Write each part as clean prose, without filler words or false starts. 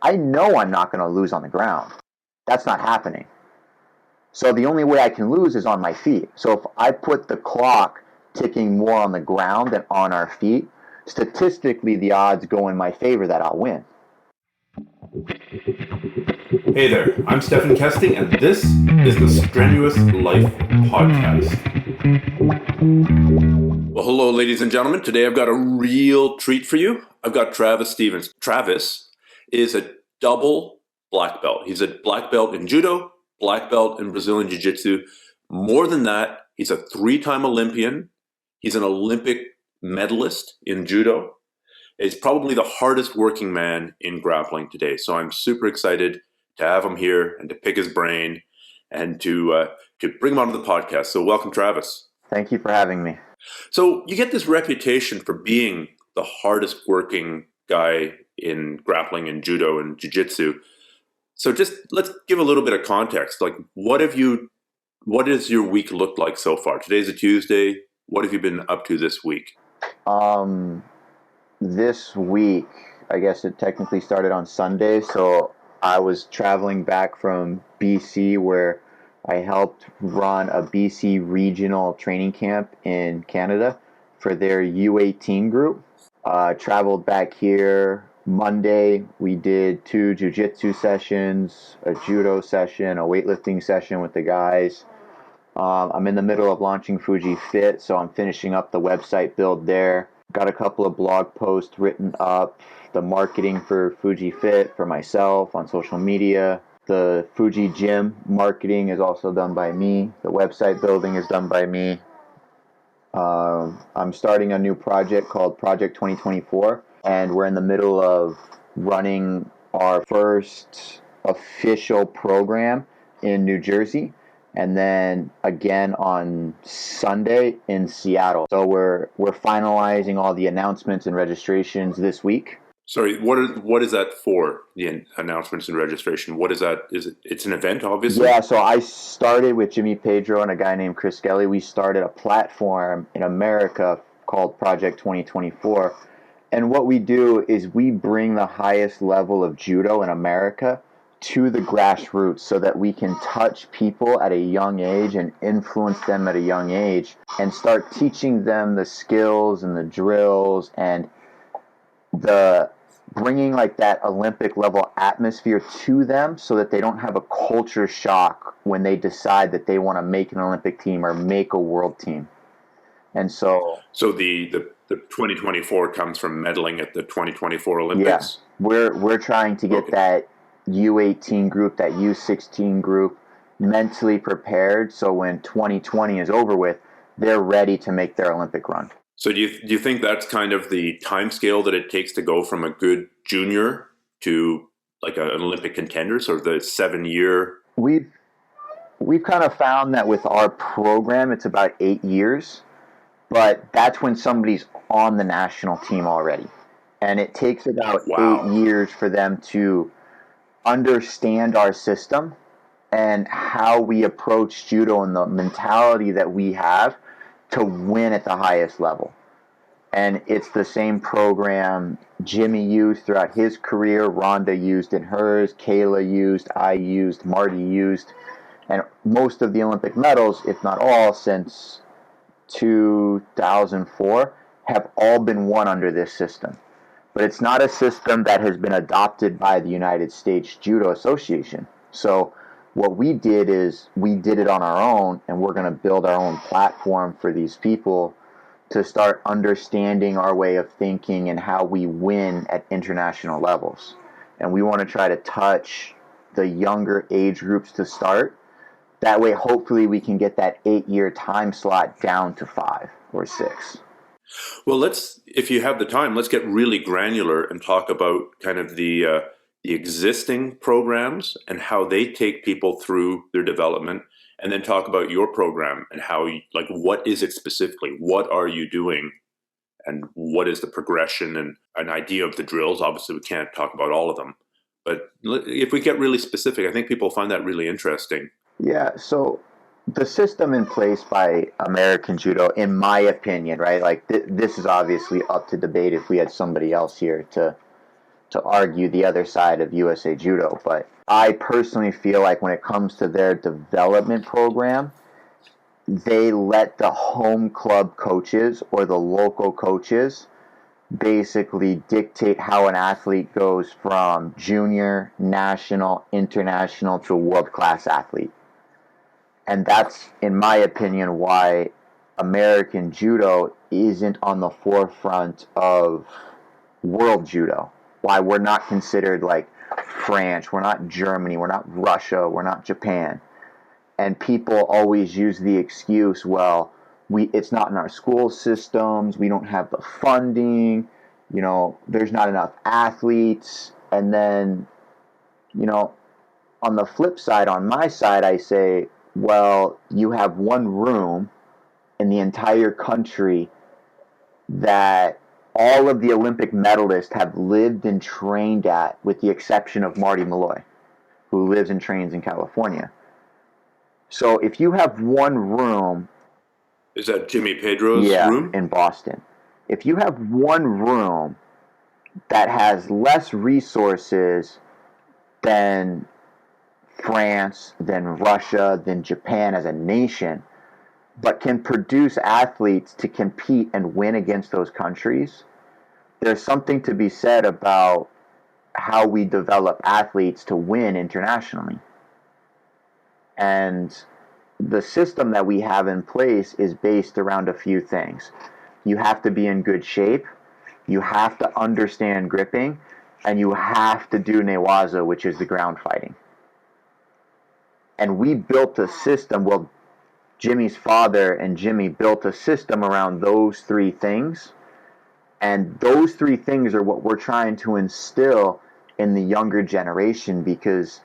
I know I'm not going to lose on the ground. That's not happening. So the only way I can lose is on my feet. So if I put the clock ticking more on the ground than on our feet, statistically the odds go in my favor that I'll win. Hey there, I'm Stefan Kesting, and this is the Strenuous Life Podcast. Well, hello, ladies and gentlemen. Today I've got a real treat for you. I've got Travis Stevens. Travis is a double black belt. He's a black belt in Judo, black belt in Brazilian Jiu-Jitsu. More than that, he's a 3-time Olympian. He's an Olympic medalist in Judo. He's probably the hardest working man in grappling today. So I'm super excited to have him here and to pick his brain and to bring him onto the podcast. So welcome, Travis. Thank you for having me. So you get this reputation for being the hardest working guy in grappling and Judo and Jiu-Jitsu. So just let's give a little bit of context. Like, what does your week look like so far? Today's a Tuesday. What have you been up to this week? This week, I guess it technically started on Sunday, so I was traveling back from BC where I helped run a BC regional training camp in Canada for their U18 group. Traveled back here Monday. We did 2 jiu-jitsu sessions, a judo session, a weightlifting session with the guys. I'm in the middle of launching Fuji Fit, so I'm finishing up the website build there. Got a couple of blog posts written up, the marketing for Fuji Fit for myself on social media. The Fuji Gym marketing is also done by me. The website building is done by me. I'm starting a new project called Project 2024, and we're in the middle of running our first official program in New Jersey, and then again on Sunday in Seattle. So we're finalizing all the announcements and registrations this week. Sorry, what is that for? The announcements and registration. What is that? It's an event, obviously? Yeah, so I started with Jimmy Pedro and a guy named Chris Kelly. We started a platform in America called Project 2024. And what we do is we bring the highest level of judo in America to the grassroots so that we can touch people at a young age and influence them at a young age and start teaching them the skills and the drills and the bringing like that Olympic level atmosphere to them so that they don't have a culture shock when they decide that they want to make an Olympic team or make a world team. And so the 2024 comes from medaling at the 2024 Olympics? Yeah, we're trying to get that U18 group, that U16 group mentally prepared so when 2020 is over with, they're ready to make their Olympic run. So do you think that's kind of the time scale that it takes to go from a good junior to like an Olympic contender, sort of the 7-year? We've kind of found that with our program, it's about 8 years, but that's when somebody's on the national team already. And it takes about 8 years for them to understand our system and how we approach judo and the mentality that we have to win at the highest level. And it's the same program Jimmy used throughout his career, Rhonda used in hers, Kayla used, I used, Marty used, and most of the Olympic medals, if not all, since 2004 have all been won under this system. But it's not a system that has been adopted by the United States Judo Association. So what we did is we did it on our own, and we're going to build our own platform for these people to start understanding our way of thinking and how we win at international levels. And we want to try to touch the younger age groups to start. That way, hopefully, we can get that 8-year time slot down to 5 or 6. Well, if you have the time, let's get really granular and talk about kind of the existing programs and how they take people through their development, and then talk about your program and how, what is it specifically? What are you doing? And what is the progression and an idea of the drills? Obviously, we can't talk about all of them. But if we get really specific, I think people find that really interesting. Yeah, so the system in place by American Judo, in my opinion, right? Like this is obviously up to debate if we had somebody else here to argue the other side of USA Judo, but I personally feel like when it comes to their development program, they let the home club coaches or the local coaches basically dictate how an athlete goes from junior, national, international to a world-class athlete. And that's, in my opinion, why American judo isn't on the forefront of world judo. Why we're not considered like France, we're not Germany, we're not Russia, we're not Japan. And people always use the excuse, well, it's not in our school systems, we don't have the funding, there's not enough athletes. And then, on the flip side, on my side, I say, well, you have one room in the entire country that all of the Olympic medalists have lived and trained at, with the exception of Marty Malloy, who lives and trains in California. So if you have one room... Is that Jimmy Pedro's room? Yeah, in Boston. If you have one room that has less resources than France, than Russia, than Japan as a nation, but can produce athletes to compete and win against those countries, there's something to be said about how we develop athletes to win internationally. And the system that we have in place is based around a few things. You have to be in good shape, you have to understand gripping, and you have to do newaza, which is the ground fighting. And we built a system, well, Jimmy's father and Jimmy built a system around those three things. And those three things are what we're trying to instill in the younger generation, because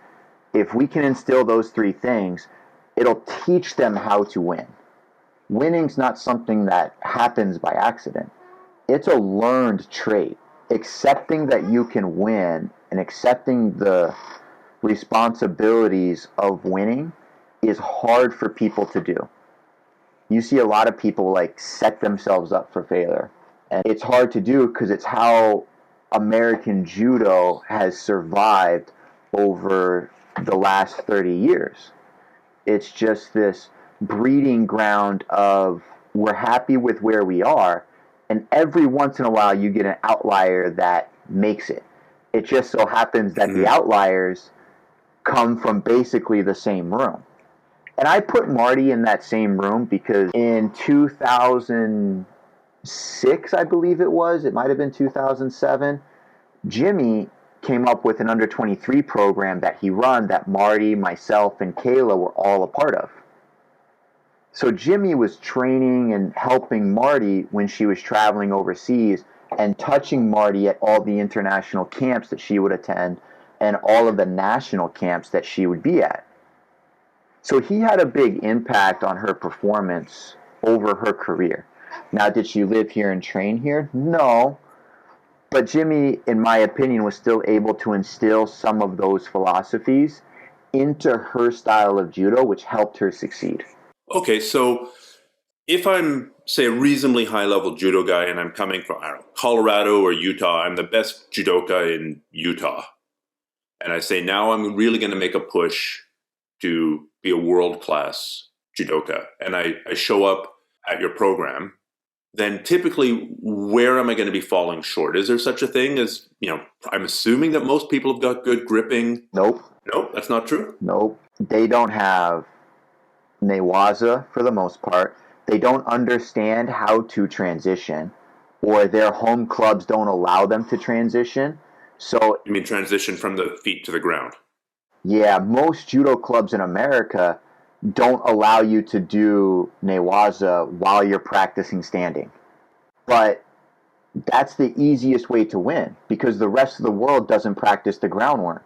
if we can instill those three things, it'll teach them how to win. Winning's not something that happens by accident. It's a learned trait. Accepting that you can win and accepting the responsibilities of winning is hard for people to do. You see a lot of people set themselves up for failure. And it's hard to do because it's how American judo has survived over the last 30 years. It's just this breeding ground of we're happy with where we are, and every once in a while you get an outlier that makes it. It just so happens that the outliers come from basically the same room. And I put Marty in that same room because in 2006, I believe it might have been 2007, Jimmy came up with an under 23 program that he run that Marty, myself, and Kayla were all a part of. So Jimmy was training and helping Marty when she was traveling overseas and touching Marty at all the international camps that she would attend and all of the national camps that she would be at. So he had a big impact on her performance over her career. Now, did she live here and train here? No. But Jimmy, in my opinion, was still able to instill some of those philosophies into her style of judo, which helped her succeed. Okay, so if I'm, say, a reasonably high-level judo guy and I'm coming from, Colorado or Utah, I'm the best judoka in Utah, and I say, now I'm really going to make a push to be a world-class judoka, and I show up at your program, then typically where am I going to be falling short? Is there such a thing as, I'm assuming that most people have got good gripping. Nope. Nope, that's not true? Nope. They don't have newaza for the most part. They don't understand how to transition, or their home clubs don't allow them to transition. So you mean transition from the feet to the ground? Yeah, most judo clubs in America don't allow you to do newaza while you're practicing standing. But that's the easiest way to win because the rest of the world doesn't practice the groundwork.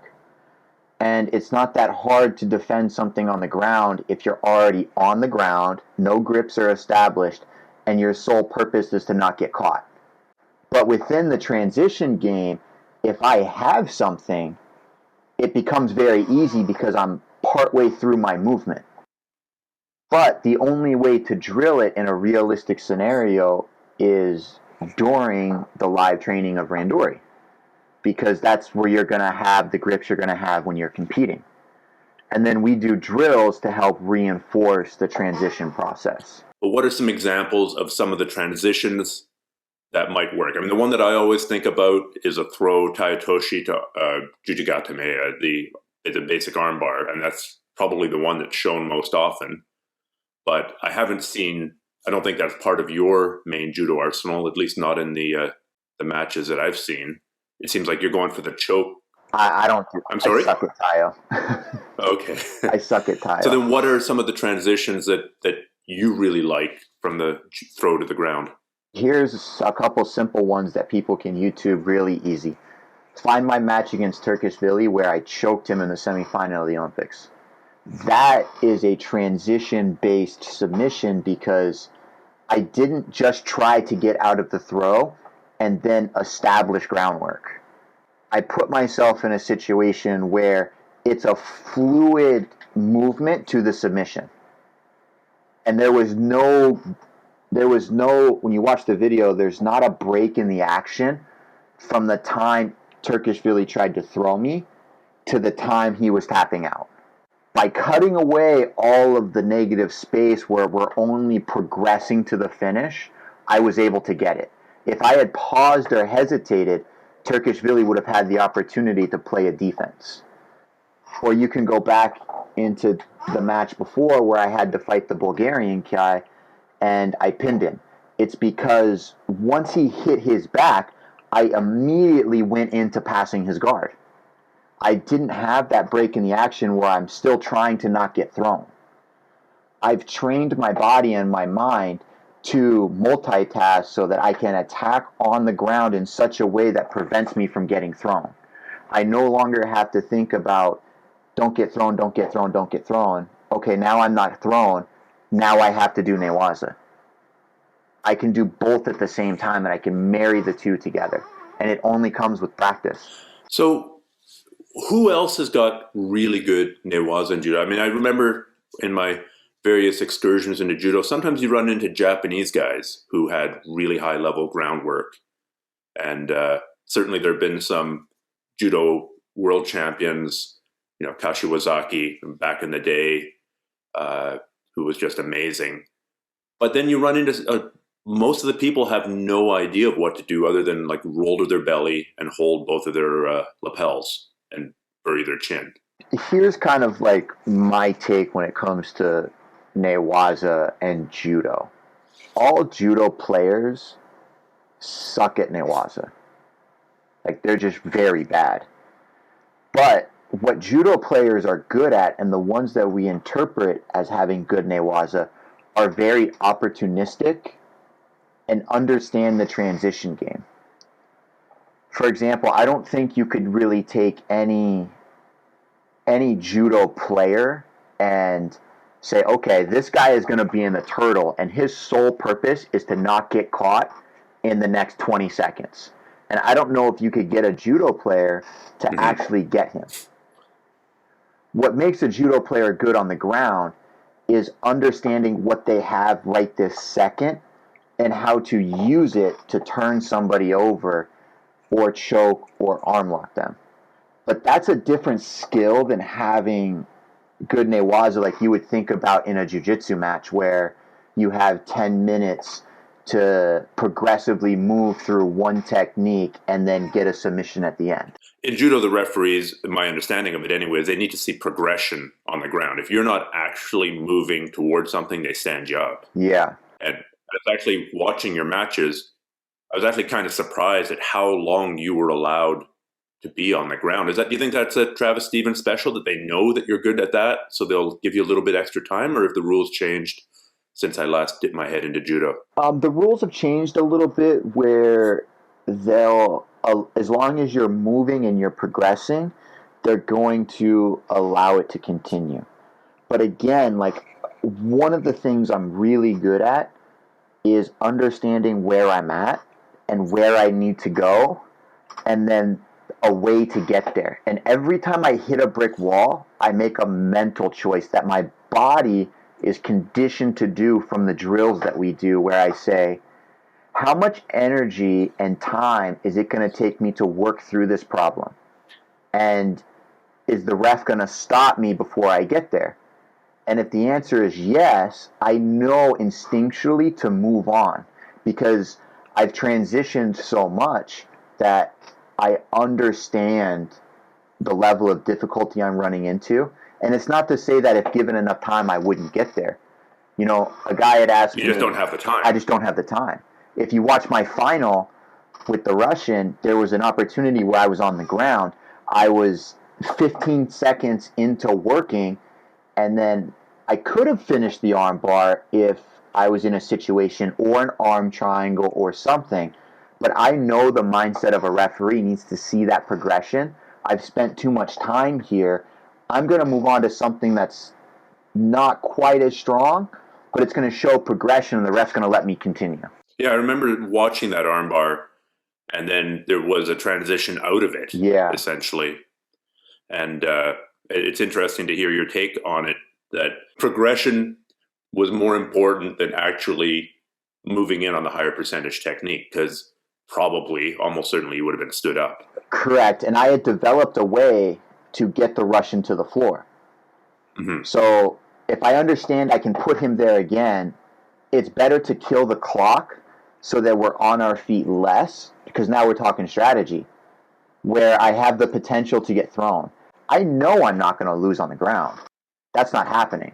And it's not that hard to defend something on the ground if you're already on the ground, no grips are established, and your sole purpose is to not get caught. But within the transition game, if I have something, it becomes very easy because I'm partway through my movement. But the only way to drill it in a realistic scenario is during the live training of randori. because that's where you're going to have the grips you're going to have when you're competing. And then we do drills to help reinforce the transition process. But what are some examples of some of the transitions that might work? I mean, the one that I always think about is a throw taitoshi to jujigatame, the basic armbar, and that's probably the one that's shown most often. But I don't think that's part of your main judo arsenal, at least not in the matches that I've seen. It seems like you're going for the choke. I don't. I'm sorry? I suck at taio. Okay. I suck at taio. So then what are some of the transitions that you really like from the throw to the ground? Here's a couple simple ones that people can YouTube really easy. Find my match against Turkish Billy where I choked him in the semifinal of the Olympics. That is a transition-based submission because I didn't just try to get out of the throw and then establish groundwork. I put myself in a situation where it's a fluid movement to the submission. And there was no, when you watch the video, there's not a break in the action from the time Turkish Billy tried to throw me to the time he was tapping out. By cutting away all of the negative space where we're only progressing to the finish, I was able to get it. If I had paused or hesitated, Turkish Billy would have had the opportunity to play a defense. Or you can go back into the match before where I had to fight the Bulgarian guy and I pinned him. It's because once he hit his back, I immediately went into passing his guard. I didn't have that break in the action where I'm still trying to not get thrown. I've trained my body and my mind to multitask so that I can attack on the ground in such a way that prevents me from getting thrown. I no longer have to think about don't get thrown, don't get thrown, don't get thrown. Okay, now I'm not thrown. Now I have to do newaza. I can do both at the same time and I can marry the two together. And it only comes with practice. So who else has got really good newaza in judo? I mean, I remember in my various excursions into judo, sometimes you run into Japanese guys who had really high level groundwork. And certainly there have been some judo world champions, Kashiwazaki back in the day, who was just amazing. But then you run into most of the people have no idea of what to do other than like roll to their belly and hold both of their lapels and bury their chin. Here's kind of like my take when it comes to newaza and judo. All judo players suck at newaza. Like, they're just very bad. But what judo players are good at, and the ones that we interpret as having good newaza, are very opportunistic and understand the transition game. For example, I don't think you could really take any judo player and say, okay, this guy is going to be in the turtle, and his sole purpose is to not get caught in the next 20 seconds. And I don't know if you could get a judo player to actually get him. What makes a judo player good on the ground is understanding what they have right this second and how to use it to turn somebody over or choke or arm lock them. But that's a different skill than having good newaza like you would think about in a jiu-jitsu match where you have 10 minutes to progressively move through one technique and then get a submission at the end. In judo, the referees, my understanding of it anyways, they need to see progression on the ground. If you're not actually moving towards something, they stand you up. Yeah. And I was actually watching your matches. I was actually kind of surprised at how long you were allowed to be on the ground. Do you think that's a Travis Stevens special, that they know that you're good at that, so they'll give you a little bit extra time, or if the rules changed since I last dipped my head into judo? The rules have changed a little bit where they'll, as long as you're moving and you're progressing, they're going to allow it to continue. But again, like, one of the things I'm really good at is understanding where I'm at and where I need to go, and then a way to get there. And every time I hit a brick wall, I make a mental choice that my body is conditioned to do from the drills that we do, where I say, how much energy and time is it going to take me to work through this problem? And is the ref going to stop me before I get there? And if the answer is yes, I know instinctually to move on because I've transitioned so much that I understand the level of difficulty I'm running into. And it's not to say that if given enough time, I wouldn't get there. You know, a guy had asked me. You just don't have the time. I just don't have the time. If you watch my final with the Russian, there was an opportunity where I was on the ground. I was 15 seconds into working, and then I could have finished the arm bar if I was in a situation or an arm triangle or something. But I know the mindset of a referee needs to see that progression. I've spent too much time here. I'm going to move on to something that's not quite as strong, but it's going to show progression, and the ref's going to let me continue. Yeah, I remember watching that armbar, and then there was a transition out of it, essentially. And it's interesting to hear your take on it, that progression was more important than actually moving in on the higher percentage technique, because probably, almost certainly, you would have been stood up. Correct. And I had developed a way to get the Russian to the floor. Mm-hmm. So if I understand I can put him there again, it's better to kill the clock so that we're on our feet less, because now we're talking strategy, where I have the potential to get thrown. I know I'm not going to lose on the ground. That's not happening.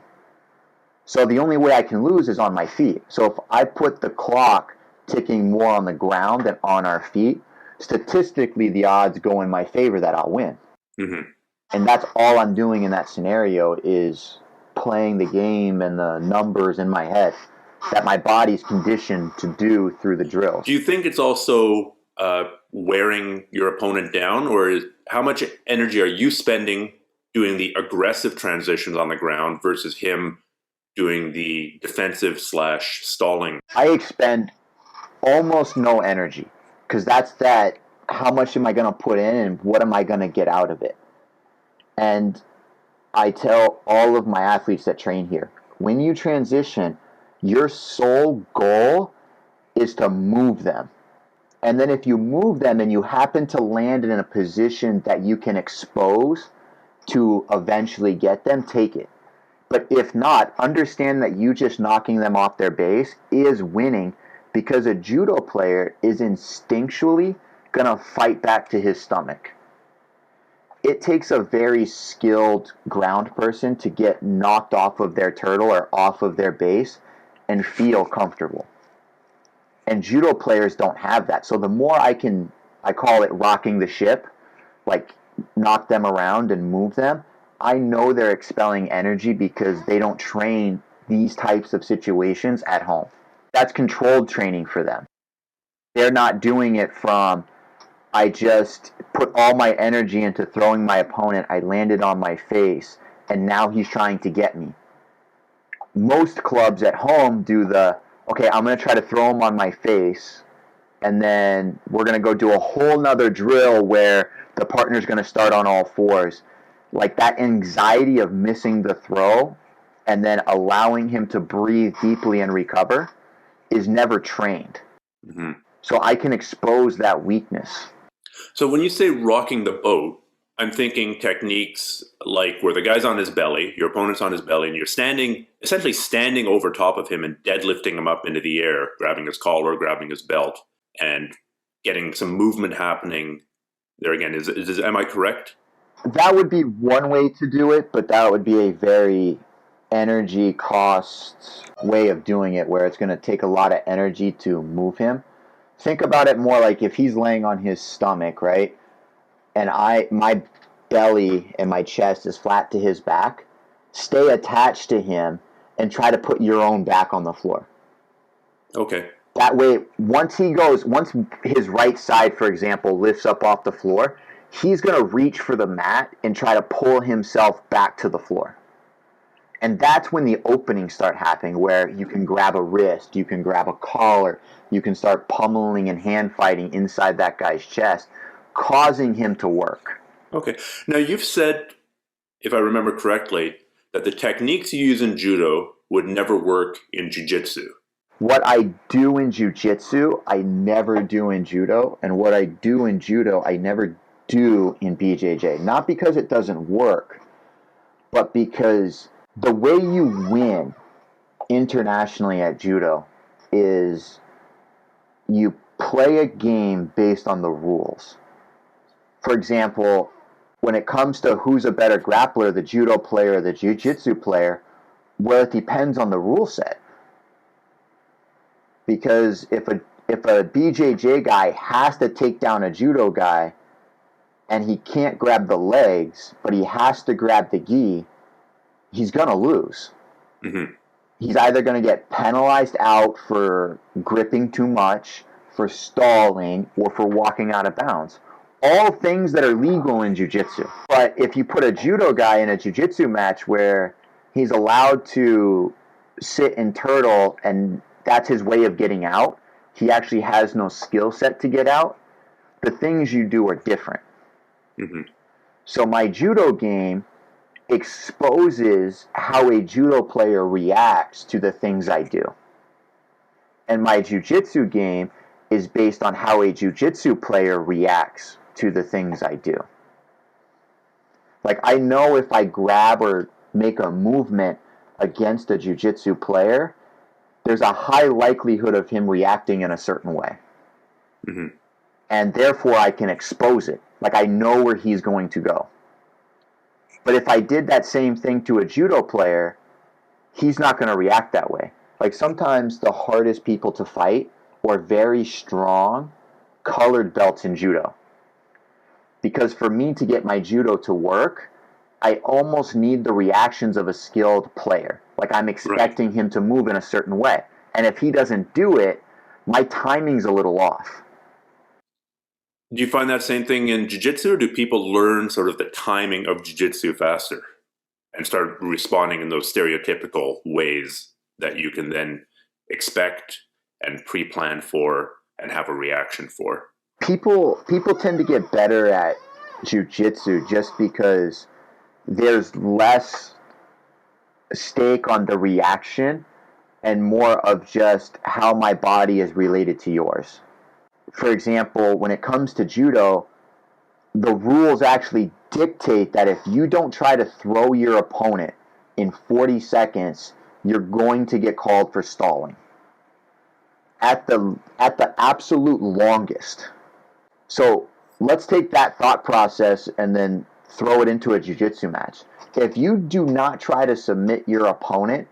So the only way I can lose is on my feet. So if I put the clock ticking more on the ground than on our feet, statistically the odds go in my favor that I'll win. Mm-hmm. And that's all I'm doing in that scenario is playing the game and the numbers in my head that my body's conditioned to do through the drills. Do you think it's also wearing your opponent down, or how much energy are you spending doing the aggressive transitions on the ground versus him doing the defensive / stalling? I expend almost no energy because that's that. How much am I going to put in and what am I going to get out of it? And I tell all of my athletes that train here, when you transition, your sole goal is to move them. And then if you move them and you happen to land in a position that you can expose to eventually get them, take it. But if not, understand that you just knocking them off their base is winning, because a judo player is instinctually going to fight back to his stomach. It takes a very skilled ground person to get knocked off of their turtle or off of their base and feel comfortable. And judo players don't have that. So the more I call it rocking the ship, like knock them around and move them, I know they're expelling energy because they don't train these types of situations at home. That's controlled training for them. They're not doing it from, I just put all my energy into throwing my opponent, I landed on my face, and now he's trying to get me. Most clubs at home do okay, I'm going to try to throw him on my face, and then we're going to go do a whole nother drill where the partner's going to start on all fours. Like that anxiety of missing the throw and then allowing him to breathe deeply and recover is never trained. Mm-hmm. So I can expose that weakness. So when you say rocking the boat, I'm thinking techniques like where the guy's on his belly, your opponent's on his belly, and you're essentially standing over top of him and deadlifting him up into the air, grabbing his collar, grabbing his belt, and getting some movement happening there again. Am I correct? That would be one way to do it, but that would be a very energy cost way of doing it, where it's going to take a lot of energy to move him. Think about it more like if he's laying on his stomach, right? And my belly and my chest is flat to his back. Stay attached to him and try to put your own back on the floor. Okay. That way, once his right side, for example, lifts up off the floor, he's going to reach for the mat and try to pull himself back to the floor. And that's when the openings start happening, where you can grab a wrist, you can grab a collar, you can start pummeling and hand fighting inside that guy's chest, causing him to work. Okay. Now, you've said, if I remember correctly, that the techniques you use in judo would never work in jiu-jitsu. What I do in jiu-jitsu, I never do in judo, and what I do in judo, I never do in BJJ. Not because it doesn't work, but because the way you win internationally at judo is you play a game based on the rules. For example, when it comes to who's a better grappler, the judo player or the jiu-jitsu player, well, it depends on the rule set. Because if a BJJ guy has to take down a judo guy and he can't grab the legs, but he has to grab the gi, he's going to lose. Mm-hmm. He's either going to get penalized out for gripping too much, for stalling, or for walking out of bounds. All things that are legal in jiu-jitsu. But if you put a judo guy in a jiu-jitsu match where he's allowed to sit and turtle and that's his way of getting out, he actually has no skill set to get out, the things you do are different. Mm-hmm. So my judo game exposes how a judo player reacts to the things I do. And my jiu-jitsu game is based on how a jiu-jitsu player reacts to the things I do. Like, I know if I grab or make a movement against a jiu-jitsu player, there's a high likelihood of him reacting in a certain way. Mm-hmm. And therefore I can expose it. Like, I know where he's going to go. But if I did that same thing to a judo player, he's not going to react that way. Like, sometimes the hardest people to fight are very strong colored belts in judo. Because for me to get my judo to work, I almost need the reactions of a skilled player. Like, I'm expecting him to move in a certain way. And if he doesn't do it, my timing's a little off. Do you find that same thing in jiu-jitsu, or do people learn sort of the timing of jiu-jitsu faster and start responding in those stereotypical ways that you can then expect and pre-plan for and have a reaction for? People tend to get better at jiu-jitsu just because there's less stake on the reaction and more of just how my body is related to yours. For example, when it comes to judo, the rules actually dictate that if you don't try to throw your opponent in 40 seconds, you're going to get called for stalling. At the absolute longest. So let's take that thought process and then throw it into a jiu-jitsu match. If you do not try to submit your opponent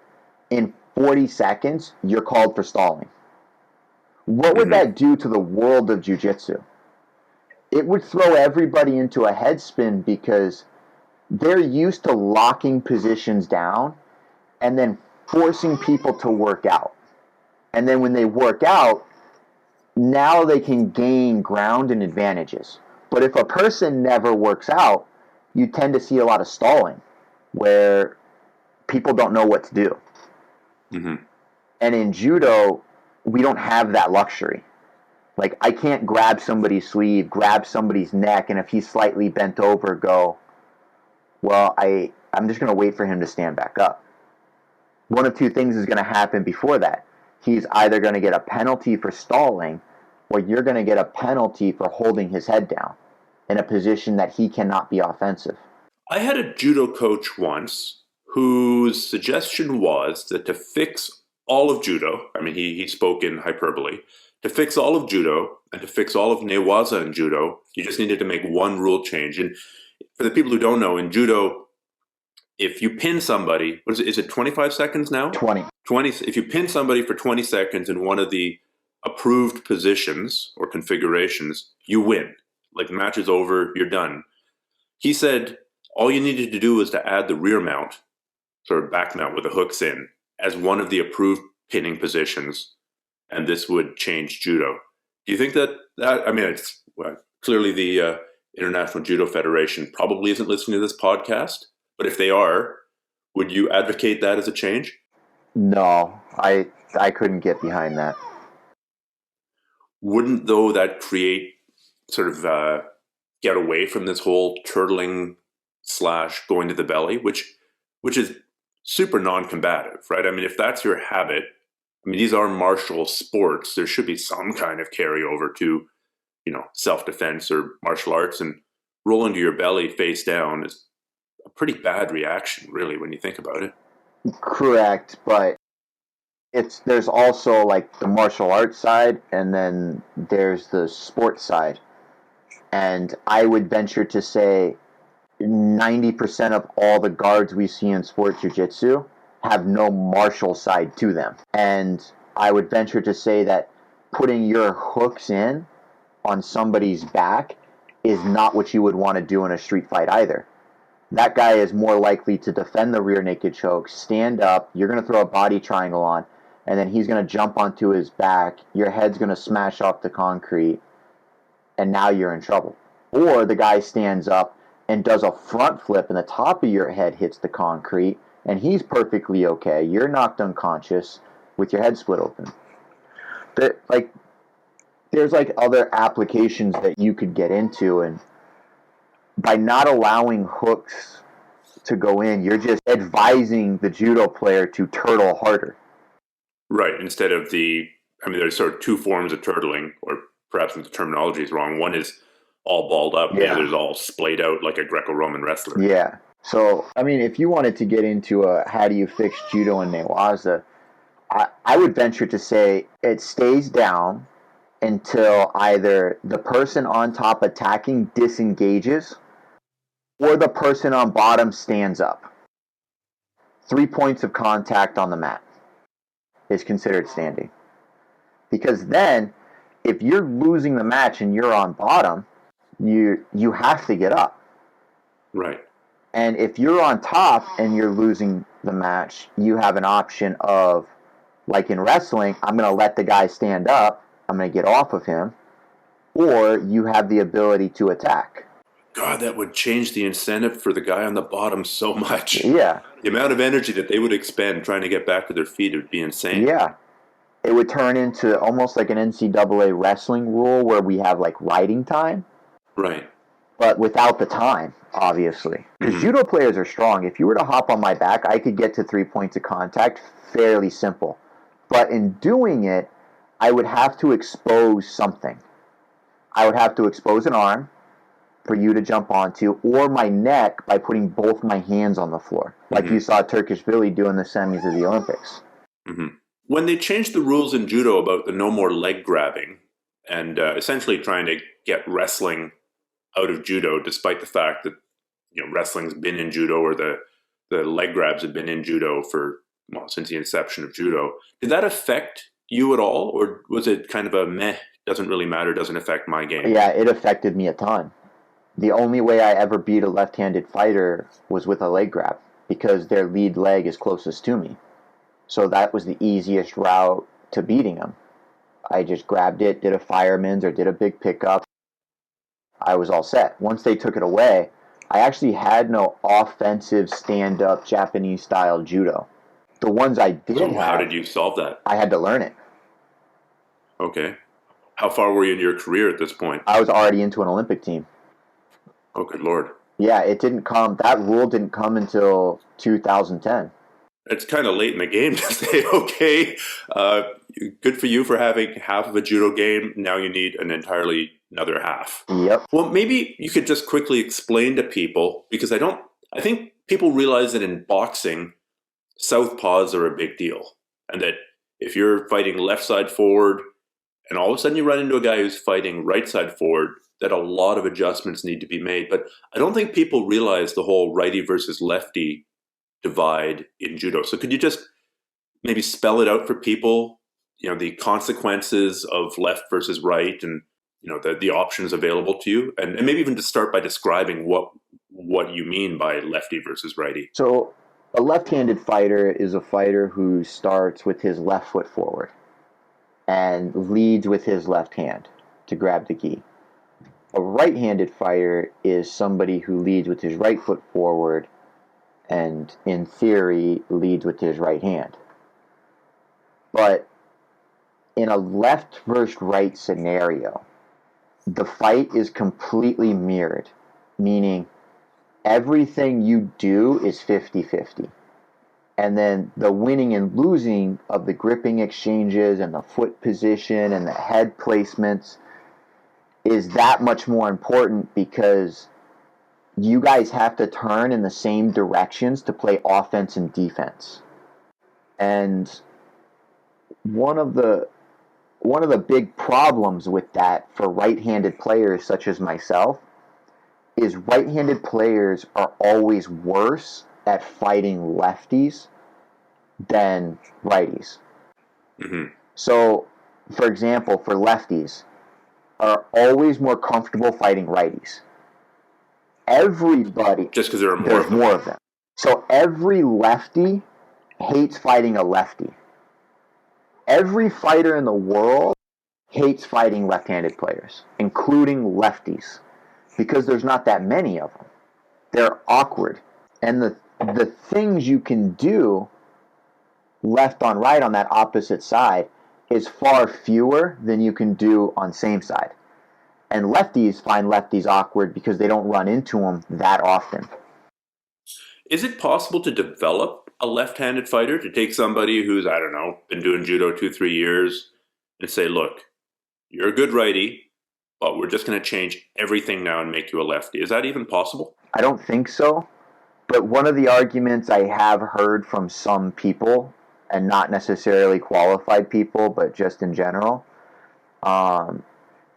in 40 seconds, you're called for stalling. What would that do to the world of jiu-jitsu? It would throw everybody into a headspin because they're used to locking positions down and then forcing people to work out. And then when they work out, now they can gain ground and advantages. But if a person never works out, you tend to see a lot of stalling where people don't know what to do. Mm-hmm. And in judo, we don't have that luxury. Like, I can't grab somebody's sleeve, grab somebody's neck, and if he's slightly bent over, go, well, I'm just going to wait for him to stand back up. One of two things is going to happen before that. He's either going to get a penalty for stalling, or you're going to get a penalty for holding his head down in a position that he cannot be offensive. I had a judo coach once whose suggestion was that to fix all of judo, I mean, he spoke in hyperbole, to fix all of judo and to fix all of newaza in judo, you just needed to make one rule change. And for the people who don't know, in judo, if you pin somebody, what is it 25 seconds now? 20. If you pin somebody for 20 seconds in one of the approved positions or configurations, you win. Like, the match is over, you're done. He said all you needed to do was to add the rear mount, sort of back mount with the hooks in, as one of the approved pinning positions, and this would change judo. Do you think that I mean, it's clearly the International Judo Federation probably isn't listening to this podcast, but if they are, would you advocate that as a change? No, I couldn't get behind that. Wouldn't, though, that create sort of get away from this whole turtling / going to the belly, which is super non-combative, right? I mean, if that's your habit, I mean, these are martial sports. There should be some kind of carryover to, self-defense or martial arts, and rolling to your belly face down is a pretty bad reaction, really, when you think about it. Correct, but there's also like the martial arts side, and then there's the sports side. And I would venture to say 90% of all the guards we see in sports jiu-jitsu have no martial side to them. And I would venture to say that putting your hooks in on somebody's back is not what you would want to do in a street fight either. That guy is more likely to defend the rear naked choke, stand up, you're going to throw a body triangle on, and then he's going to jump onto his back, your head's going to smash off the concrete, and now you're in trouble. Or the guy stands up and does a front flip and the top of your head hits the concrete, and he's perfectly okay. You're knocked unconscious with your head split open. There's other applications that you could get into, and by not allowing hooks to go in, you're just advising the judo player to turtle harder. Right. Instead of there's sort of two forms of turtling, or perhaps the terminology is wrong. One is all balled up, and the other is all splayed out like a Greco-Roman wrestler. Yeah. So, if you wanted to get into how do you fix judo and newaza, I would venture to say it stays down until either the person on top attacking disengages or the person on bottom stands up. 3 points of contact on the mat is considered standing. Because then, if you're losing the match and you're on bottom, you have to get up. Right. And if you're on top and you're losing the match, you have an option of, like in wrestling, I'm going to let the guy stand up, I'm going to get off of him, or you have the ability to attack. God, that would change the incentive for the guy on the bottom so much. Yeah. The amount of energy that they would expend trying to get back to their feet would be insane. Yeah. It would turn into almost like an NCAA wrestling rule where we have riding time. Right. But without the time, obviously. Because judo players are strong. If you were to hop on my back, I could get to 3 points of contact fairly simple. But in doing it, I would have to expose something. I would have to expose an arm for you to jump onto, or my neck by putting both my hands on the floor, like you saw Turkish Billy do in the semis of the Olympics. When they changed the rules in judo about the no more leg grabbing and essentially trying to get wrestling out of judo, despite the fact that wrestling's been in judo, or the leg grabs have been in judo since the inception of judo, did that affect you at all, or was it kind of a meh, doesn't really matter, doesn't affect my game? Yeah, it affected me a ton. The only way I ever beat a left-handed fighter was with a leg grab, because their lead leg is closest to me. So that was the easiest route to beating them. I just grabbed it, did a fireman's or did a big pickup. I was all set. Once they took it away, I actually had no offensive stand-up Japanese-style judo. The ones I did have... How did you solve that? I had to learn it. Okay. How far were you in your career at this point? I was already into an Olympic team. Oh, good Lord. Yeah, that rule didn't come until 2010. It's kind of late in the game to say, okay, good for you for having half of a judo game. Now you need another half. Yep. Well, maybe you could just quickly explain to people, because I think people realize that in boxing, southpaws are a big deal. And that if you're fighting left side forward and all of a sudden you run into a guy who's fighting right side forward, that a lot of adjustments need to be made. But I don't think people realize the whole righty versus lefty divide in judo. So could you just maybe spell it out for people, the consequences of left versus right, and the options available to you, and maybe even to start by describing what you mean by lefty versus righty. So a left-handed fighter is a fighter who starts with his left foot forward and leads with his left hand to grab the gi. A right-handed fighter is somebody who leads with his right foot forward and, in theory, leads with his right hand. But in a left versus right scenario, the fight is completely mirrored, meaning everything you do is 50-50. And then the winning and losing of the gripping exchanges and the foot position and the head placements is that much more important because you guys have to turn in the same directions to play offense and defense. And one of the big problems with that for right-handed players such as myself is right-handed players are always worse at fighting lefties than righties. Mm-hmm. So, for example, for lefties, are always more comfortable fighting righties. Everybody, just because there's more of them. So every lefty hates fighting a lefty. Every fighter in the world hates fighting left-handed players, including lefties, because there's not that many of them. They're awkward. And the things you can do left on right on that opposite side is far fewer than you can do on same side. And lefties find lefties awkward because they don't run into them that often. Is it possible to develop a left-handed fighter, to take somebody who's, I don't know, been doing judo 2-3 years and say, look, you're a good righty, but we're just going to change everything now and make you a lefty? Is that even possible? I don't think so. But one of the arguments I have heard from some people, and not necessarily qualified people, but just in general,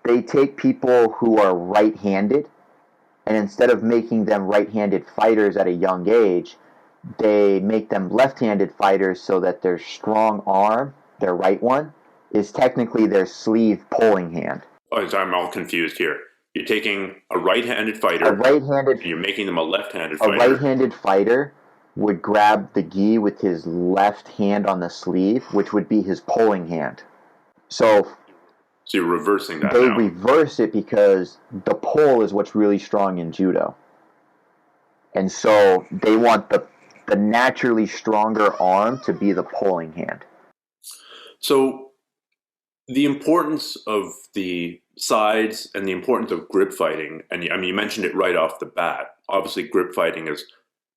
they take people who are right-handed, and instead of making them right-handed fighters at a young age, they make them left-handed fighters so that their strong arm, their right one, is technically their sleeve pulling hand. Oh, I'm all confused here. You're taking a right-handed fighter, and you're making them a left-handed fighter. A right-handed fighter would grab the gi with his left hand on the sleeve, which would be his pulling hand. So you're reversing that They now. reverse it because the pull is what's really strong in judo. And so they want the naturally stronger arm to be the pulling hand. So the importance of the sides and the importance of grip fighting, and I mean, you mentioned it right off the bat. Obviously, grip fighting is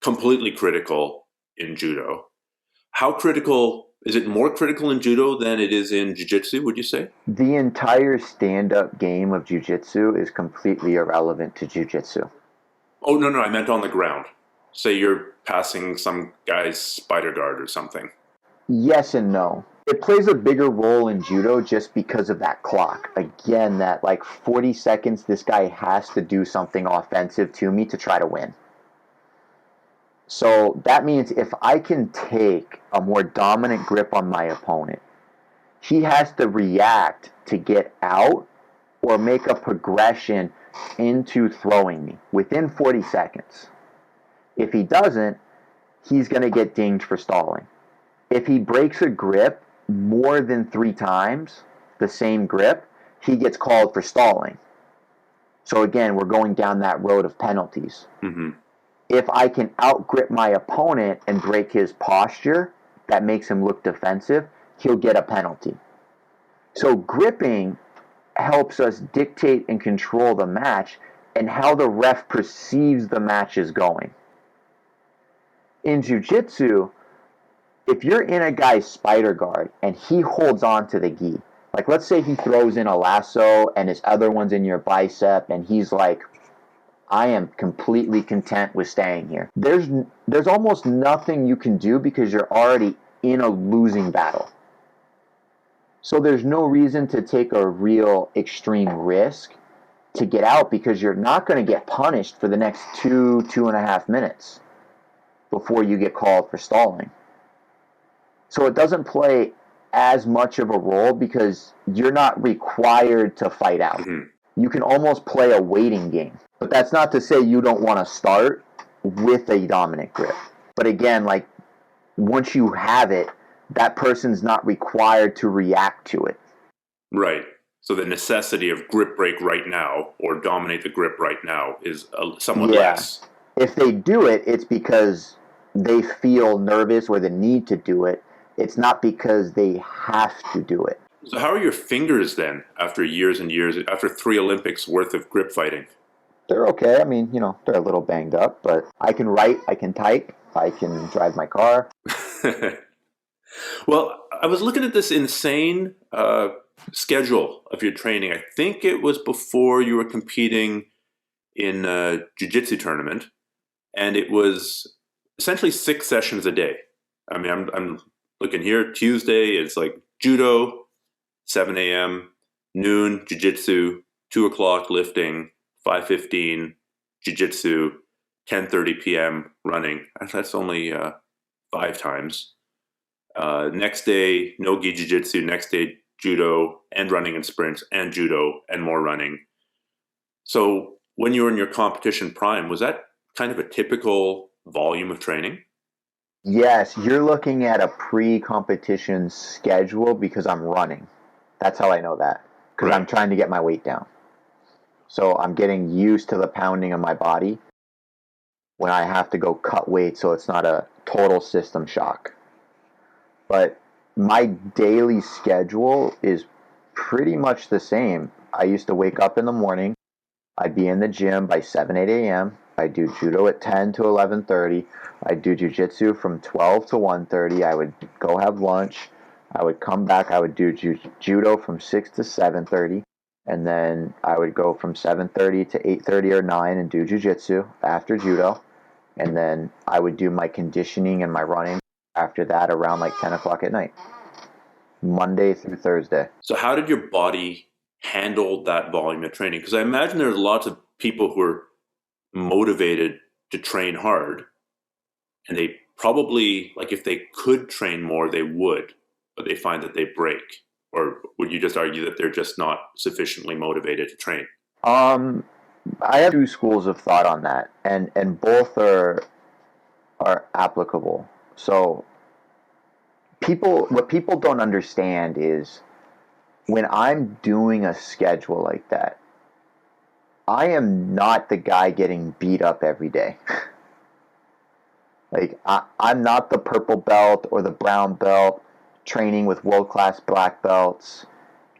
completely critical in judo. How critical, is it more critical in judo than it is in jiu-jitsu, would you say? The entire stand-up game of jiu-jitsu is completely irrelevant to jiu-jitsu. Oh, no, I meant on the ground. Say you're passing some guy's spider guard or something. Yes and no. It plays a bigger role in judo just because of that clock. Again, that like 40 seconds, this guy has to do something offensive to me to try to win. So that means if I can take a more dominant grip on my opponent, he has to react to get out or make a progression into throwing me within 40 seconds. If he doesn't, he's going to get dinged for stalling. If he breaks a grip more than 3 times, the same grip, he gets called for stalling. So again, we're going down that road of penalties. Mm-hmm. If I can outgrip my opponent and break his posture, that makes him look defensive, he'll get a penalty. So gripping helps us dictate and control the match and how the ref perceives the match is going. In jiu-jitsu, if you're in a guy's spider guard and he holds on to the gi, like let's say he throws in a lasso and his other one's in your bicep and he's like, I am completely content with staying here. There's almost nothing you can do because you're already in a losing battle. So there's no reason to take a real extreme risk to get out because you're not going to get punished for the next 2.5 minutes before you get called for stalling. So it doesn't play as much of a role because you're not required to fight out. Mm-hmm. You can almost play a waiting game. But that's not to say you don't want to start with a dominant grip. But again, like once you have it, that person's not required to react to it. Right. So the necessity of grip break right now or dominate the grip right now is somewhat less. If they do it, it's because they feel nervous or the need to do it. It's not because they have to do it. So how are your fingers then after years and years, after 3 Olympics worth of grip fighting? They're okay. I mean, they're a little banged up, but I can write, I can type, I can drive my car. Well, I was looking at this insane schedule of your training. I think it was before you were competing in a jiu-jitsu tournament, and it was essentially 6 sessions a day. I mean, I'm looking here. Tuesday is like judo, 7 a.m., noon, jiu-jitsu, 2 o'clock lifting, 5:15, jiu-jitsu, 10:30 p.m. running. That's only 5 times. Next day, no-gi jiu-jitsu. Next day, judo and running and sprints and judo and more running. So when you were in your competition prime, was that kind of a typical volume of training? Yes, you're looking at a pre-competition schedule because I'm running. That's how I know that. Because I'm Right. trying to get my weight down. So I'm getting used to the pounding of my body when I have to go cut weight so it's not a total system shock. But my daily schedule is pretty much the same. I used to wake up in the morning. I'd be in the gym by 7, 8 a.m. I'd do judo at 10 to 11:30. I'd do jiu-jitsu from 12 to 1:30. I would go have lunch. I would come back. I would do judo from 6 to 7:30. And then I would go from 7:30 to 8:30 or 9 and do jiu-jitsu after judo. And then I would do my conditioning and my running after that around like 10 o'clock at night, Monday through Thursday. So how did your body handle that volume of training? Because I imagine there's lots of people who are motivated to train hard, and they probably, like if they could train more, they would, but they find that they break. Or would you just argue that they're just not sufficiently motivated to train? I have two schools of thought on that, and both are applicable. So what people don't understand is when I'm doing a schedule like that, I am not the guy getting beat up every day. Like I'm not the purple belt or the brown belt training with world-class black belts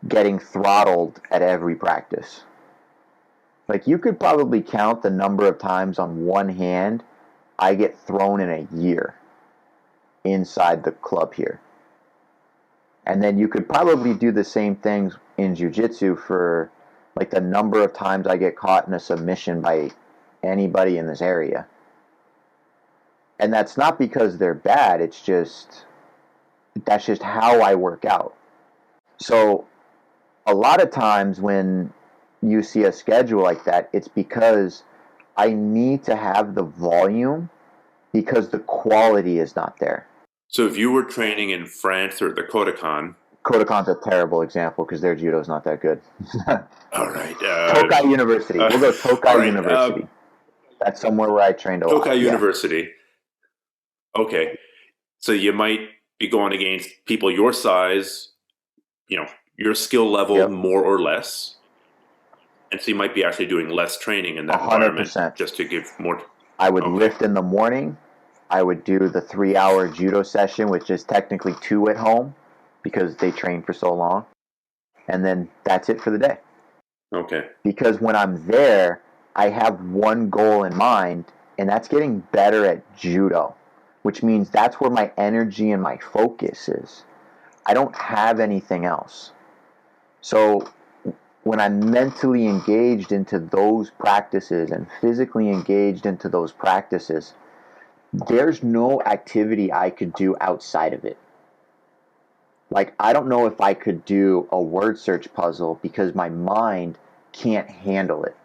getting throttled at every practice. Like you could probably count the number of times on one hand I get thrown in a year inside the club here. And then you could probably do the same things in jiu-jitsu for like the number of times I get caught in a submission by anybody in this area. And that's not because they're bad, that's just how I work out. So a lot of times when you see a schedule like that, it's because I need to have the volume because the quality is not there. So if you were training in France or the Kodokan, Kodokan's a terrible example because their judo's not that good. all right. Tokai University. We'll go Tokai Right, University. That's somewhere where I trained a lot. Tokai Yeah. University. Okay. So you might be going against people your size, your skill level, Yep. more or less. And so you might be actually doing less training in that 100%. environment just to give more. I would lift in the morning. I would do the 3-hour judo session, which is technically 2 at home because they train for so long. And then that's it for the day. Okay. Because when I'm there, I have one goal in mind, and that's getting better at judo, which means that's where my energy and my focus is. I don't have anything else. So when I'm mentally engaged into those practices and physically engaged into those practices, there's no activity I could do outside of it. Like, I don't know if I could do a word search puzzle because my mind can't handle it.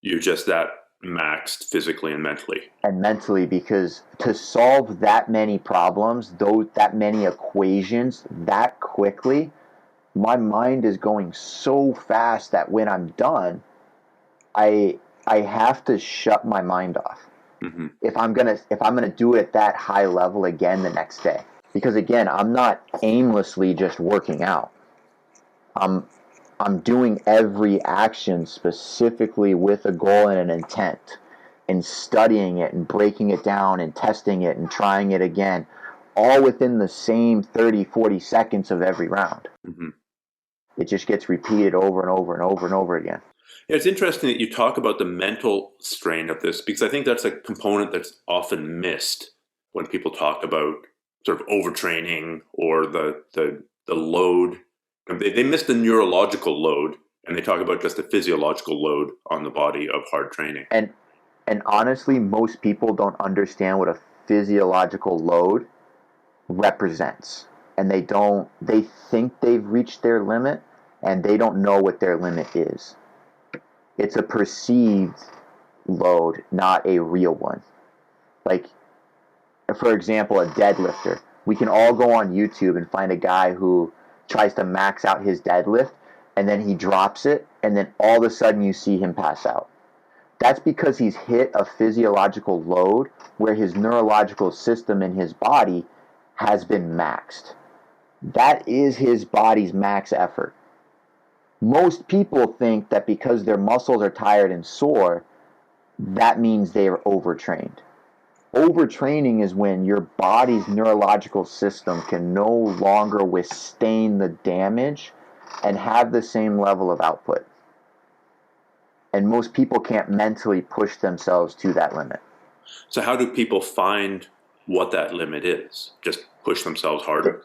You're just that maxed physically and mentally. And mentally, because to solve that many problems, that many equations that quickly, my mind is going so fast that when I'm done, I have to shut my mind off. Mm-hmm. If I'm gonna do it at that high level again the next day. Because again, I'm not aimlessly just working out. I'm doing every action specifically with a goal and an intent, and studying it and breaking it down and testing it and trying it again, all within the same 30, 40 seconds of every round. Mm-hmm. It just gets repeated over and over and over and over again. Yeah, it's interesting that you talk about the mental strain of this, because I think that's a component that's often missed when people talk about sort of overtraining or the load. They miss the neurological load, and they talk about just the physiological load on the body of hard training. And honestly, most people don't understand what a physiological load represents. And they think they've reached their limit, and they don't know what their limit is. It's a perceived load, not a real one. Like, for example, a deadlifter. We can all go on YouTube and find a guy who tries to max out his deadlift, and then he drops it, and then all of a sudden you see him pass out. That's because he's hit a physiological load where his neurological system in his body has been maxed. That is his body's max effort. Most people think that because their muscles are tired and sore, that means they are overtrained. Overtraining is when your body's neurological system can no longer withstand the damage and have the same level of output. And most people can't mentally push themselves to that limit. So how do people find what that limit is? Just push themselves harder?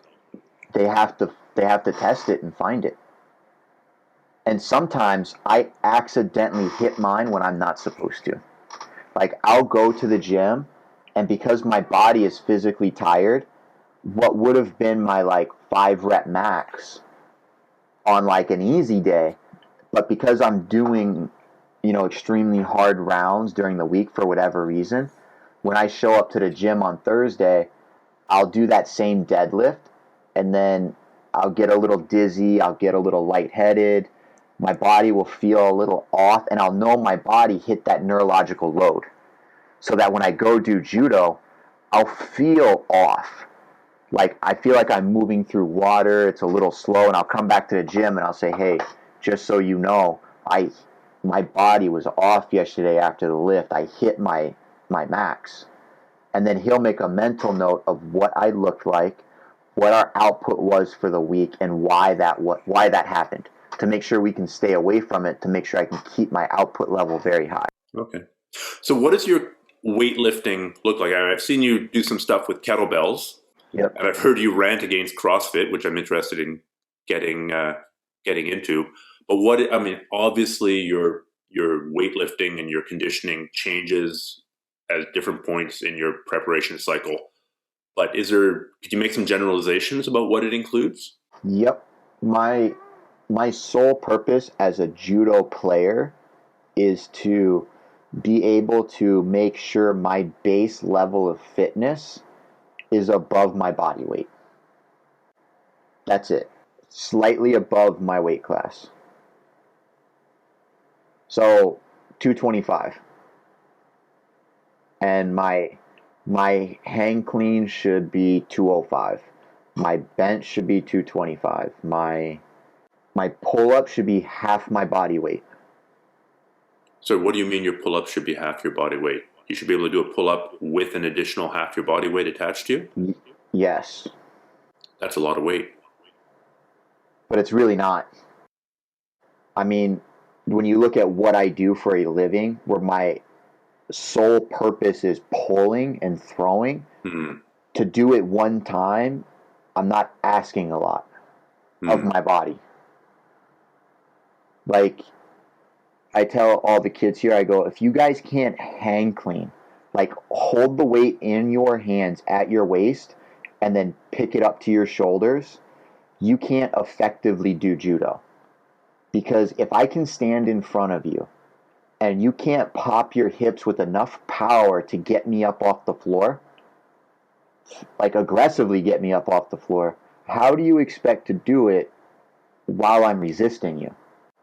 They have to test it and find it. And sometimes I accidentally hit mine when I'm not supposed to. Like, I'll go to the gym, and because my body is physically tired, what would have been my 5-rep max on an easy day, but because I'm doing extremely hard rounds during the week for whatever reason, when I show up to the gym on Thursday, I'll do that same deadlift, and then I'll get a little dizzy, I'll get a little lightheaded, my body will feel a little off, and I'll know my body hit that neurological load. So that when I go do judo, I'll feel off. Like, I feel like I'm moving through water, it's a little slow, and I'll come back to the gym and I'll say, hey, just so you know, my body was off yesterday after the lift. I hit my max. And then he'll make a mental note of what I looked like, what our output was for the week, and why that happened, to make sure we can stay away from it, to make sure I can keep my output level very high. Okay. So what does your weightlifting look like? I've seen you do some stuff with kettlebells. Yep. And I've heard you rant against CrossFit, which I'm interested in getting into. But obviously your weightlifting and your conditioning changes at different points in your preparation cycle. But could you make some generalizations about what it includes? Yep. My sole purpose as a judo player is to be able to make sure my base level of fitness is above my body weight. That's it. Slightly above my weight class. So 225. And my hang clean should be 205. My bench should be 225. My pull-up should be half my body weight. So what do you mean your pull-up should be half your body weight? You should be able to do a pull-up with an additional half your body weight attached to you? Yes. That's a lot of weight. But it's really not. I mean, when you look at what I do for a living, where my sole purpose is pulling and throwing, to do it one time, I'm not asking a lot of my body. Like, I tell all the kids here, I go, if you guys can't hang clean, hold the weight in your hands at your waist and then pick it up to your shoulders, you can't effectively do judo. Because if I can stand in front of you and you can't pop your hips with enough power to get me up off the floor, aggressively get me up off the floor, how do you expect to do it while I'm resisting you?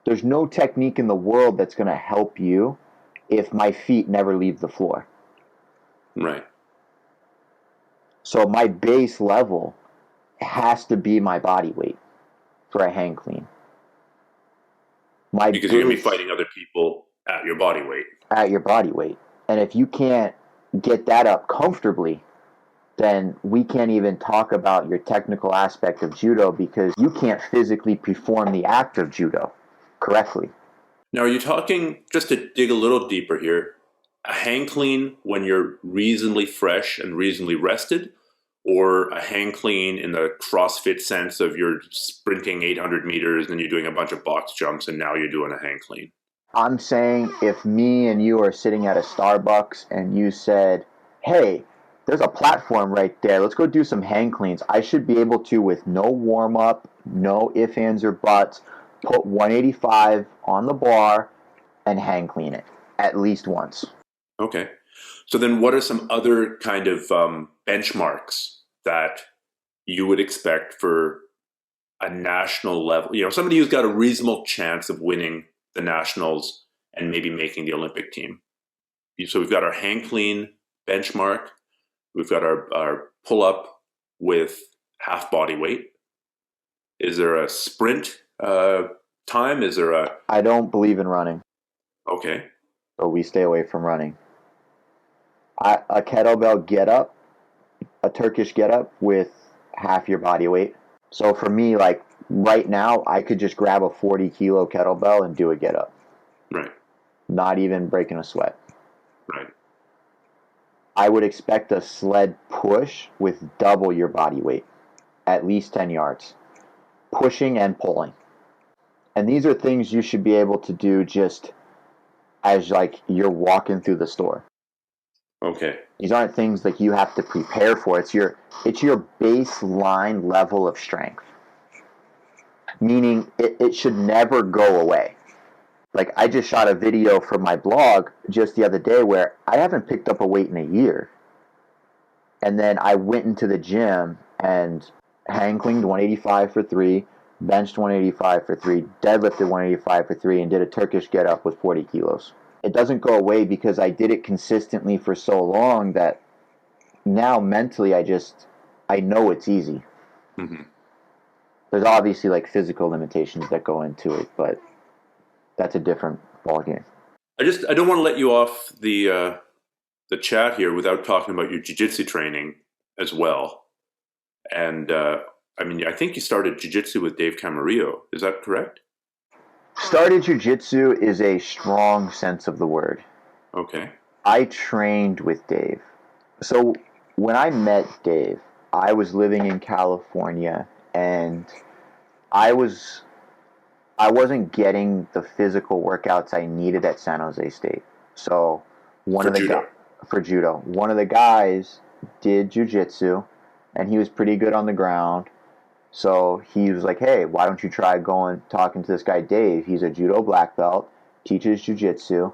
There's no technique in the world that's going to help you if my feet never leave the floor. Right. So my base level has to be my body weight for a hang clean. Because you're going to be fighting other people at your body weight. At your body weight. And if you can't get that up comfortably, then we can't even talk about your technical aspect of judo, because you can't physically perform the act of judo correctly. Now, are you talking, just to dig a little deeper here, a hang clean when you're reasonably fresh and reasonably rested, or a hang clean in the CrossFit sense of you're sprinting 800 meters and you're doing a bunch of box jumps and now you're doing a hang clean? I'm saying if me and you are sitting at a Starbucks and you said, hey, there's a platform right there, let's go do some hang cleans, I should be able to, with no warm up, no ifs, ands, or buts, put 185 on the bar and hang clean it at least once. Okay. So then what are some other kind of benchmarks that you would expect for a national level? You know, somebody who's got a reasonable chance of winning the nationals and maybe making the Olympic team. So we've got our hang clean benchmark. We've got our pull up with half body weight. Is there a sprint time? Is there a... I don't believe in running. Okay. So we stay away from running. A kettlebell get up, a Turkish get up with half your body weight. So for me, like right now, I could just grab a 40-kilo kettlebell and do a get up. Right. Not even breaking a sweat. Right. I would expect a sled push with double your body weight, at least 10 yards, pushing and pulling. And these are things you should be able to do just as like you're walking through the store. Okay. These aren't things like you have to prepare for. It's your baseline level of strength. Meaning it should never go away. Like I just shot a video for my blog just the other day where I haven't picked up a weight in a year. And then I went into the gym and hang cleaned 185 for 3, benched 185 for 3, deadlifted 185 for 3, and did a Turkish get up with 40 kilos. It doesn't go away because I did it consistently for so long that now mentally I know it's easy. Mm-hmm. There's obviously like physical limitations that go into it, but that's a different ballgame. I don't want to let you off the chat here without talking about your jiu-jitsu training as well. And I mean, I think you started jiu-jitsu with Dave Camarillo. Is that correct? Started jiu-jitsu is a strong sense of the word. Okay. I trained with Dave. So when I met Dave, I was living in California and I wasn't getting the physical workouts I needed at San Jose State. So for judo, one of the guys did jiu-jitsu and he was pretty good on the ground. So he was like, hey, why don't you try talking to this guy Dave? He's a judo black belt, teaches jiu-jitsu,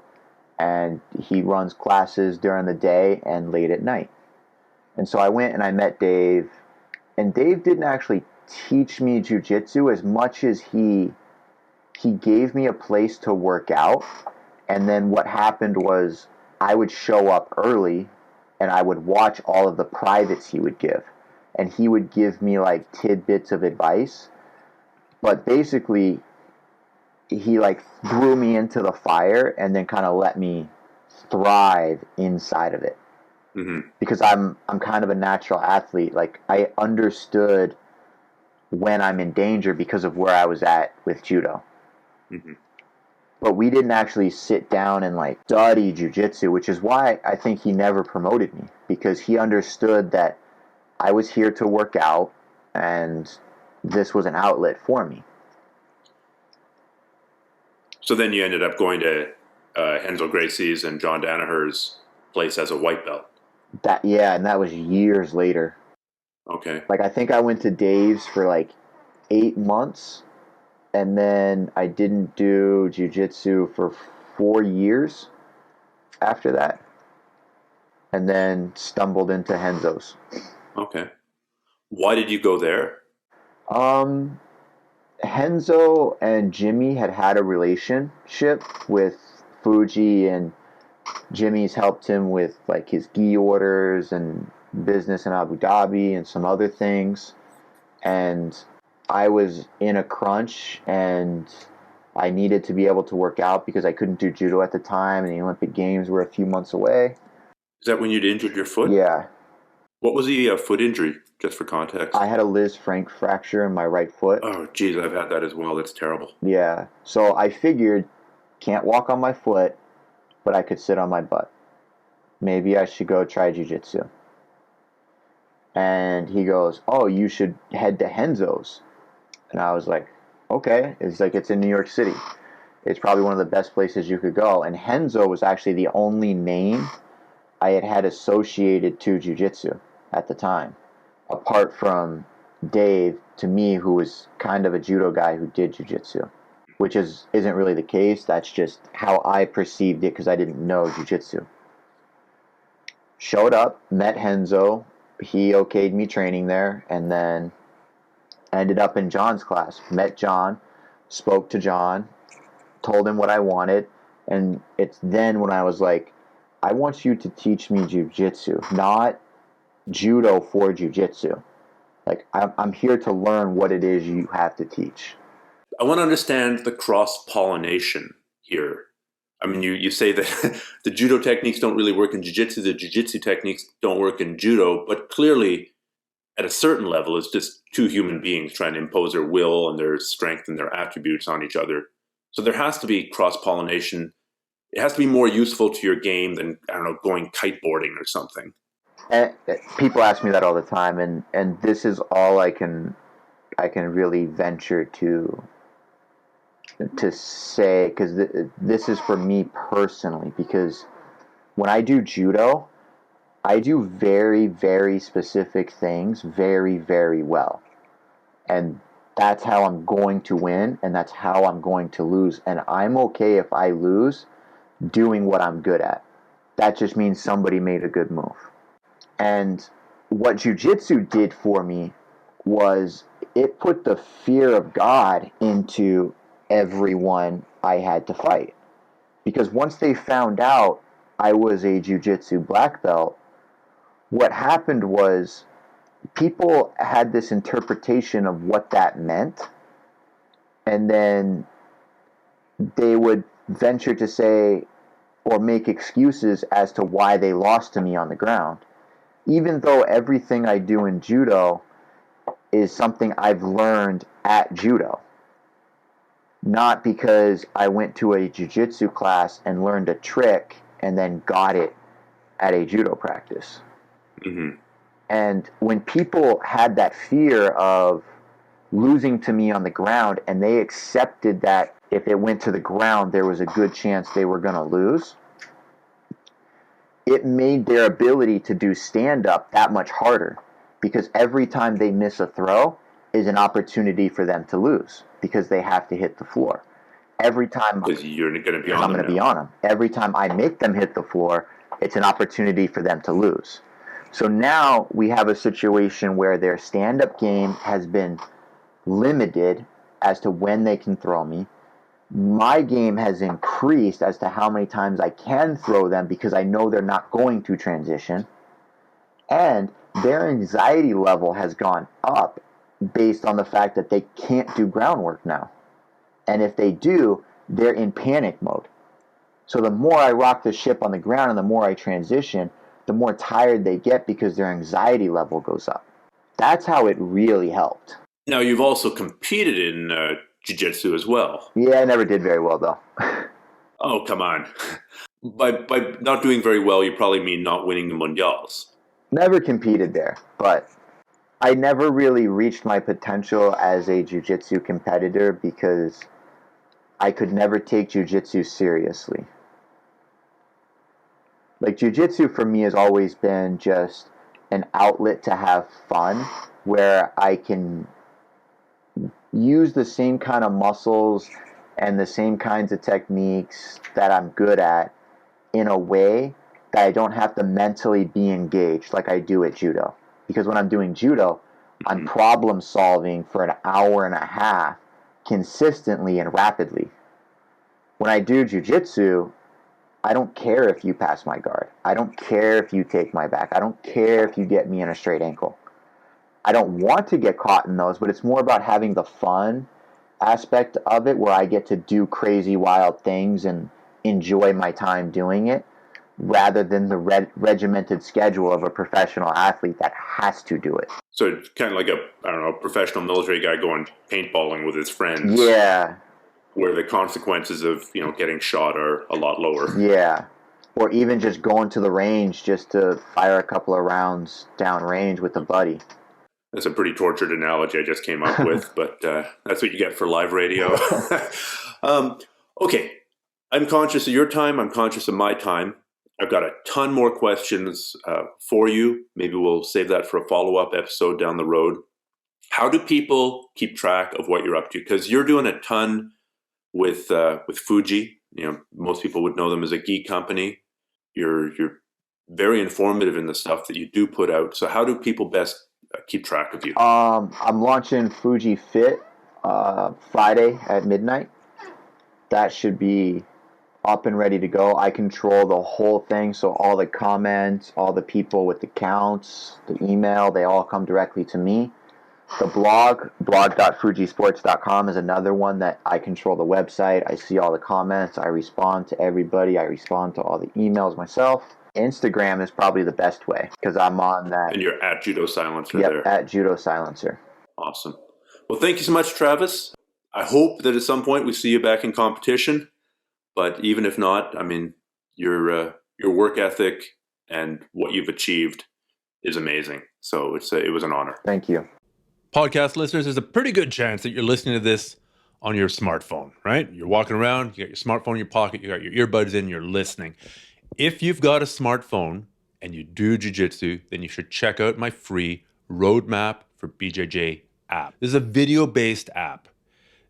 and he runs classes during the day and late at night. And so I went and I met Dave, and Dave didn't actually teach me jiu-jitsu as much as he gave me a place to work out. And then what happened was I would show up early and I would watch all of the privates he would give. And he would give me like tidbits of advice. But basically, he like threw me into the fire and then kind of let me thrive inside of it. Mm-hmm. Because I'm kind of a natural athlete. Like I understood when I'm in danger because of where I was at with judo. Mm-hmm. But we didn't actually sit down and like study jiu-jitsu, which is why I think he never promoted me, because he understood that I was here to work out and this was an outlet for me. So then you ended up going to Hensel Gracie's and John Danaher's place as a white belt. And that was years later. Okay. Like I think I went to Dave's for like 8 months, and then I didn't do jiu-jitsu for 4 years after that, and then stumbled into Henzo's. Okay. Why did you go there? Henzo and Jimmy had a relationship with Fuji, and Jimmy's helped him with like his gi orders and business in Abu Dhabi and some other things. And I was in a crunch and I needed to be able to work out because I couldn't do judo at the time and the Olympic Games were a few months away. Is that when you'd injured your foot? Yeah. What was the foot injury, just for context? I had a Liz Frank fracture in my right foot. Oh, geez, I've had that as well. That's terrible. Yeah. So I figured, can't walk on my foot, but I could sit on my butt. Maybe I should go try jiu-jitsu. And he goes, oh, you should head to Henzo's. And I was like, okay. It's like, it's in New York City. It's probably one of the best places you could go. And Henzo was actually the only name I had associated to jiu-jitsu at the time, apart from Dave, to me, who was kind of a judo guy who did jiu-jitsu, which isn't really the case. That's just how I perceived it because I didn't know jiu-jitsu. Showed up, met Henzo. He okayed me training there, and then ended up in John's class. Met John, spoke to John, told him what I wanted, and it's then when I was like, I want you to teach me jiu-jitsu, not judo for jiu-jitsu. Like, I'm here to learn what it is you have to teach. I want to understand the cross-pollination here. I mean, you say that the judo techniques don't really work in jiu-jitsu, the jiu-jitsu techniques don't work in judo, but clearly at a certain level, it's just two human beings trying to impose their will and their strength and their attributes on each other. So there has to be cross-pollination. It has to be more useful to your game than, I don't know, going kiteboarding or something. And people ask me that all the time, and this is all I can really venture to say, because this is for me personally, because when I do judo, I do very, very specific things very, very well. And that's how I'm going to win, and that's how I'm going to lose. And I'm okay if I lose doing what I'm good at. That just means somebody made a good move. And what jiu-jitsu did for me was it put the fear of God into everyone I had to fight. Because once they found out I was a jiu-jitsu black belt, what happened was people had this interpretation of what that meant, and then they would venture to say or make excuses as to why they lost to me on the ground. Even though everything I do in judo is something I've learned at judo. Not because I went to a jiu-jitsu class and learned a trick and then got it at a judo practice. Mm-hmm. And when people had that fear of losing to me on the ground, and they accepted that if it went to the ground, there was a good chance they were going to lose, it made their ability to do stand-up that much harder, because every time they miss a throw is an opportunity for them to lose, because they have to hit the floor. Every time because you're going to be on I'm going to be on them. Every time I make them hit the floor, it's an opportunity for them to lose. So now we have a situation where their stand-up game has been limited as to when they can throw me. My game has increased as to how many times I can throw them because I know they're not going to transition. And their anxiety level has gone up based on the fact that they can't do groundwork now. And if they do, they're in panic mode. So the more I rock the ship on the ground and the more I transition, the more tired they get because their anxiety level goes up. That's how it really helped. Now, you've also competed in jiu-jitsu as well. Yeah, I never did very well, though. Oh, come on. By not doing very well, you probably mean not winning the mundials. Never competed there, but I never really reached my potential as a jiu-jitsu competitor because I could never take jiu-jitsu seriously. Like, jiu-jitsu for me has always been just an outlet to have fun, where I can use the same kind of muscles and the same kinds of techniques that I'm good at in a way that I don't have to mentally be engaged like I do at judo. Because when I'm doing judo, I'm problem solving for an hour and a half consistently and rapidly. When I do jiu-jitsu, I don't care if you pass my guard. I don't care if you take my back. I don't care if you get me in a straight ankle. I don't want to get caught in those, but it's more about having the fun aspect of it where I get to do crazy, wild things and enjoy my time doing it, rather than the regimented schedule of a professional athlete that has to do it. So it's kind of like a professional military guy going paintballing with his friends. Yeah. Where the consequences of, getting shot are a lot lower. Yeah. or even just going to the range just to fire a couple of rounds down range with a buddy. That's a pretty tortured analogy I just came up with, but that's what you get for live radio. Okay, I'm conscious of your time. I'm conscious of my time. I've got a ton more questions for you. Maybe we'll save that for a follow-up episode down the road. How do people keep track of what you're up to? Because you're doing a ton with Fuji. You know, most people would know them as a gi company. You're very informative in the stuff that you do put out. So how do people best keep track of you? I'm launching Fuji Fit Friday at midnight. That should be up and ready to go. I control the whole thing, so all the comments, all the people with the counts, the email, they all come directly to me. The blog.fujisports.com is another one that I control the website. I see all the comments. I respond to everybody. I respond to all the emails myself. Instagram is probably the best way because I'm on that. And you're at Judo Silencer Yep, there. at Judo Silencer. Awesome. Well, thank you so much, Travis. I hope that at some point we see you back in competition. But even if not, I mean, your work ethic and what you've achieved is amazing. So it was an honor. Thank you. Podcast listeners, there's a pretty good chance that you're listening to this on your smartphone, right? You're walking around, you got your smartphone in your pocket, you got your earbuds in, you're listening. If you've got a smartphone and you do jiu-jitsu, then you should check out my free Roadmap for BJJ app. This is a video-based app.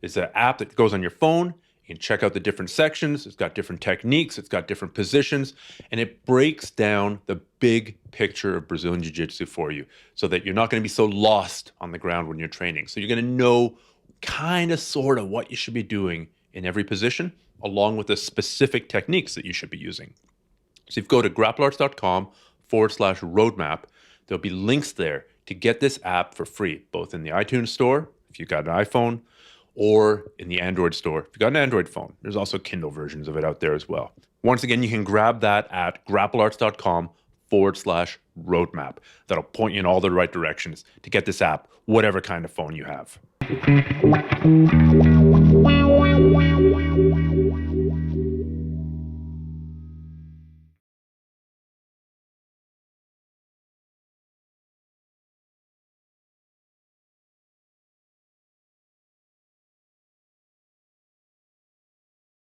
It's an app that goes on your phone. You can check out the different sections. It's got different techniques. It's got different positions. And it breaks down the big picture of Brazilian Jiu-Jitsu for you so that you're not going to be so lost on the ground when you're training. So you're going to know kind of, sort of what you should be doing in every position, along with the specific techniques that you should be using. So if you go to grapplearts.com/roadmap, there'll be links there to get this app for free, both in the iTunes store, if you've got an iPhone, or in the Android store. If you've got an Android phone, there's also Kindle versions of it out there as well. Once again, you can grab that at grapplearts.com/roadmap. That'll point you in all the right directions to get this app, whatever kind of phone you have.